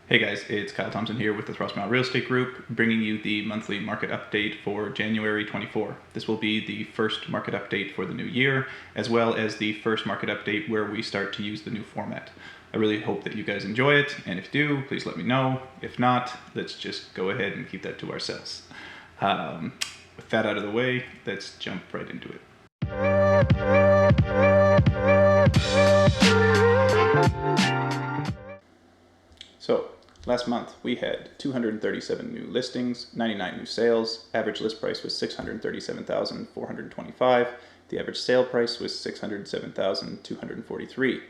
Hey guys, it's Kyle Thompson here with the Kamloops Real Estate Group, bringing you the monthly market update for January 24. This will be the first market update for the new year, as well as the first market update where we start to use the new format. I really hope that you guys enjoy it, and if you do, please let me know. If not, let's just go ahead and keep that to ourselves. With that out of the way, let's jump right into it. So, last month we had 237 new listings, 99 new sales. Average list price was $637,425. The average sale price was $607,243.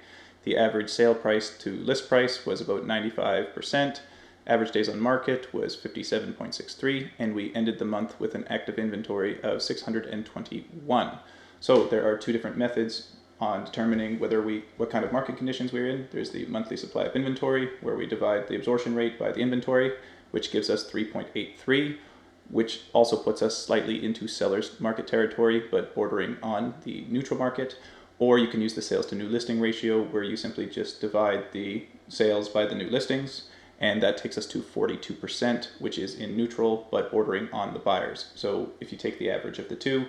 The average sale price to list price was about 95%. Average days on market was 57.63, and we ended the month with an active inventory of 621. So there are two different methods on determining what kind of market conditions we're in. There's the monthly supply of inventory, where we divide the absorption rate by the inventory, which gives us 3.83, which also puts us slightly into seller's market territory, but bordering on the neutral market. Or you can use the sales to new listing ratio, where you simply just divide the sales by the new listings, and that takes us to 42%, which is in neutral, but bordering on the buyers. So if you take the average of the two,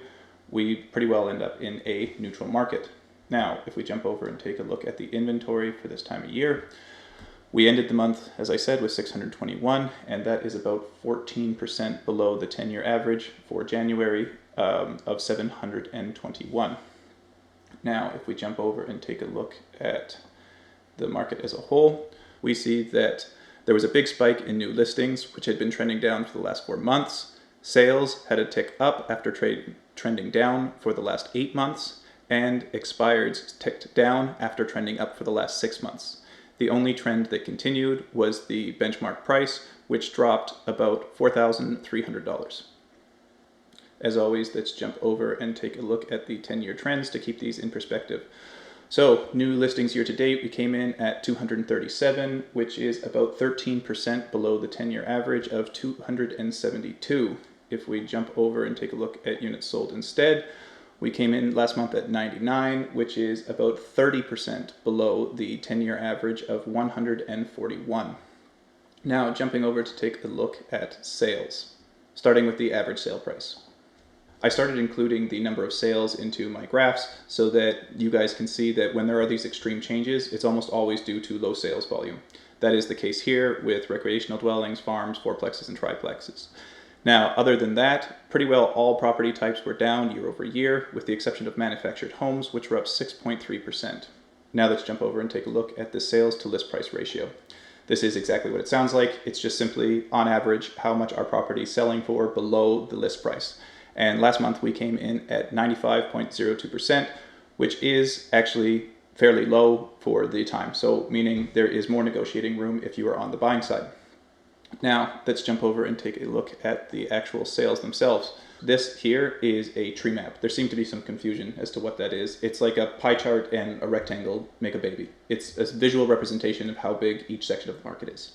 we pretty well end up in a neutral market. Now, if we jump over and take a look at the inventory for this time of year, we ended the month, as I said, with 621, and that is about 14% below the 10-year average for January of 721. Now, if we jump over and take a look at the market as a whole, we see that there was a big spike in new listings, which had been trending down for the last 4 months. Sales had a tick up after trending down for the last 8 months, and expireds ticked down after trending up for the last 6 months. The only trend that continued was the benchmark price, which dropped about $4,300. As always, let's jump over and take a look at the 10-year trends to keep these in perspective. So, new listings year to date, we came in at 237, which is about 13% below the 10-year average of 272. If we jump over and take a look at units sold instead, we came in last month at 99, which is about 30% below the 10-year average of 141. Now, jumping over to take a look at sales, starting with the average sale price. I started including the number of sales into my graphs so that you guys can see that when there are these extreme changes, it's almost always due to low sales volume. That is the case here with recreational dwellings, farms, fourplexes, and triplexes. Now, other than that, pretty well all property types were down year over year, with the exception of manufactured homes, which were up 6.3%. Now let's jump over and take a look at the sales to list price ratio. This is exactly what it sounds like. It's just simply, on average, how much our property is selling for below the list price. And last month we came in at 95.02%, which is actually fairly low for the time. So meaning there is more negotiating room if you are on the buying side. Now, let's jump over and take a look at the actual sales themselves. This here is a tree map. There seemed to be some confusion as to what that is. It's like a pie chart and a rectangle make a baby. It's a visual representation of how big each section of the market is.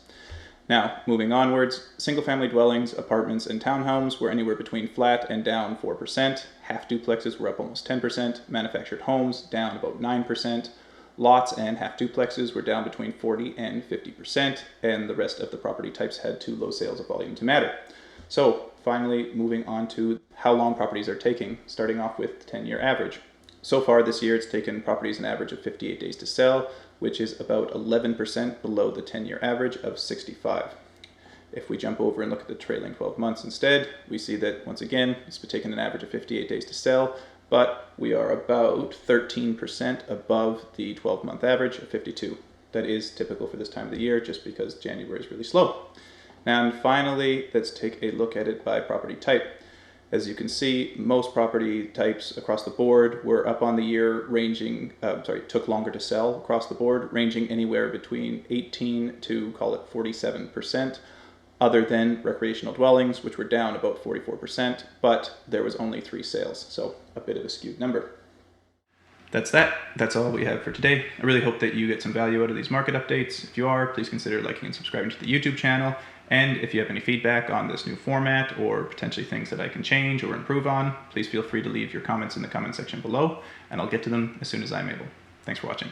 Now, moving onwards, single-family dwellings, apartments, and townhomes were anywhere between flat and down 4%. Half duplexes were up almost 10%. Manufactured homes down about 9%. Lots and half duplexes were down between 40 and 50%, and the rest of the property types had too low sales of volume to matter. So finally, moving on to how long properties are taking, starting off with the 10-year average. So far this year, it's taken properties an average of 58 days to sell, which is about 11% below the 10-year average of 65. If we jump over and look at the trailing 12 months instead, we see that once again, it's been taking an average of 58 days to sell, but we are about 13% above the 12-month average of 52. That is typical for this time of the year, just because January is really slow. And finally, let's take a look at it by property type. As you can see, most property types across the board were up on the year, took longer to sell across the board, ranging anywhere between 18 to, call it 47%. Other than recreational dwellings, which were down about 44%, but there was only 3 sales, so a bit of a skewed number. That's all we have for today. I really hope that you get some value out of these market updates. If you are, please consider liking and subscribing to the YouTube channel. And if you have any feedback on this new format or potentially things that I can change or improve on, please feel free to leave your comments in the comment section below, and I'll get to them as soon as I'm able. Thanks for watching.